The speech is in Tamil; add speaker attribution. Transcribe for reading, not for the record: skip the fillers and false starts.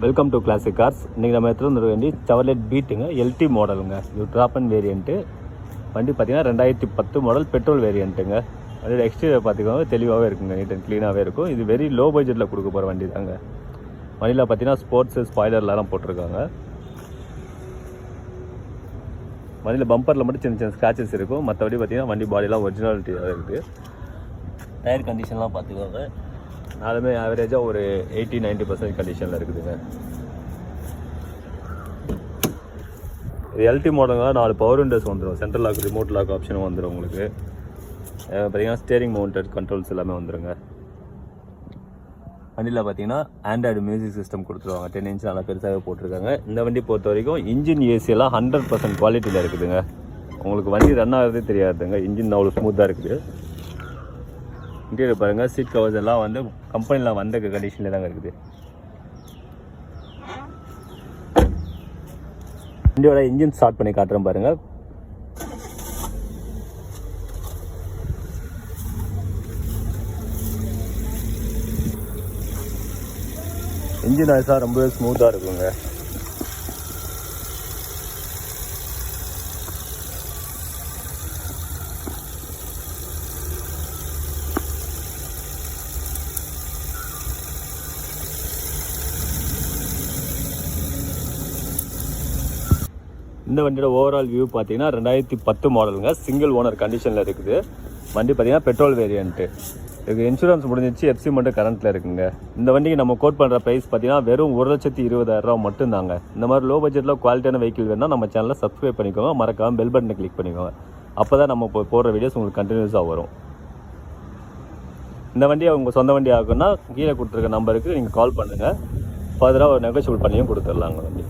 Speaker 1: Welcome to classic cars. இன்றைக்கி நம்ம எடுத்துகிட்டு வந்துருக்க வேண்டி செவர்லெட் பீட்டுங்க, எல்டி மாடலுங்க. இது ட்ராப் அண்ட் வேரியண்ட்டு. வண்டி பார்த்திங்கன்னா 2010 மாடல் பெட்ரோல் வேரியண்ட்டுங்க. அதோட எக்ஸ்டீரியர் பார்த்திங்கன்னா தெளிவாகவே இருக்குங்க, நீட் அண்ட் க்ளீனாகவே இருக்கும். இது வெரி லோ பட்ஜெட்டில் கொடுக்க போகிற வண்டி தாங்க. வண்டியில் பார்த்திங்கன்னா ஸ்போர்ட்ஸு ஸ்பாய்லர்லாம் போட்டிருக்காங்க. வண்டியில் பம்பரில் மட்டும் சின்ன சின்ன ஸ்க்ராச்சஸ் இருக்கும். மற்றபடி பார்த்திங்கன்னா வண்டி பாடியெலாம் ஒரிஜினாலிட்டியாக இருக்குது. டயர் கண்டிஷன்லாம் பார்த்துக்கோங்க, நாலுமே ஆவரேஜாக ஒரு 80-90% கண்டிஷனில் இருக்குதுங்க. இது எல்டி மாடலுங்க. 4 பவர் விண்டோஸ் வந்துடும். சென்ட்ரல் லாக், ரிமோட் லாக் ஆப்ஷனும் வந்துடும் உங்களுக்கு. பார்த்தீங்கன்னா ஸ்டேரிங் மவுண்டட் கண்ட்ரோல்ஸ் எல்லாமே வந்துடுங்க. வண்டியில் பார்த்தீங்கன்னா ஆண்ட்ராய்டு மியூசிக் சிஸ்டம் கொடுத்துருவாங்க. 10 இன்ச் நல்லா பெருசாக போட்டிருக்காங்க. இந்த வண்டி பொறுத்த வரைக்கும் இன்ஜின் ஏசியெல்லாம் 100% குவாலிட்டியில் இருக்குதுங்க. உங்களுக்கு வண்டி ரன் ஆகிறதே தெரியாதுங்க. இன்ஜின் அவ்வளோ ஸ்மூத்தாக இருக்குது. இன்டீரியர் பாருங்கள், சீட் கவர்ஸ் எல்லாம் வந்து கம்பெனியில் வந்த கண்டிஷனில் தாங்க இருக்குது. வண்டியோட இன்ஜின் ஸ்டார்ட் பண்ணி காட்டுறேன் பாருங்கள். இன்ஜின் ஆயிஸாக ரொம்பவே ஸ்மூத்தாக இருக்குங்க. இந்த வண்டியோட ஓவரால் வியூ பார்த்தீங்கன்னா 2010 மாடலுங்க. சிங்கிள் ஓனர் கண்டிஷனில் இருக்குது. வண்டி பார்த்தீங்கன்னா பெட்ரோல் வேரியண்ட்டு. இதுக்கு இன்சூரன்ஸ் முடிஞ்சிச்சு, எஃப்சி மட்டும் கரண்ட்டில் இருக்குங்க. இந்த வண்டிக்கு நம்ம கோட் பண்ணுற ப்ரைஸ் பார்த்தீங்கன்னா வெறும் 1,20,000 மட்டும்தாங்க. இந்த மாதிரி லோ பட்ஜெட்டில் குவாலிட்டியான வெஹிக்கிள் வேணால் நம்ம சேனலை சப்ஸ்கிரைப் பண்ணிக்கோங்க. மறக்காமல் பெல் பட்டனை கிளிக் பண்ணிக்கோங்க. அப்போ தான் நம்ம போடுற வீடியோஸ் உங்களுக்கு கண்டினியூஸாக வரும். இந்த வண்டியை உங்கள் சொந்த வண்டி ஆகுன்னா கீழே கொடுத்துருக்க நம்பருக்கு நீங்கள் கால் பண்ணுங்கள். ஃபர்தராக ஒரு நெகோஷியபிள் பண்ணியும் கொடுத்துடலாங்க வண்டி.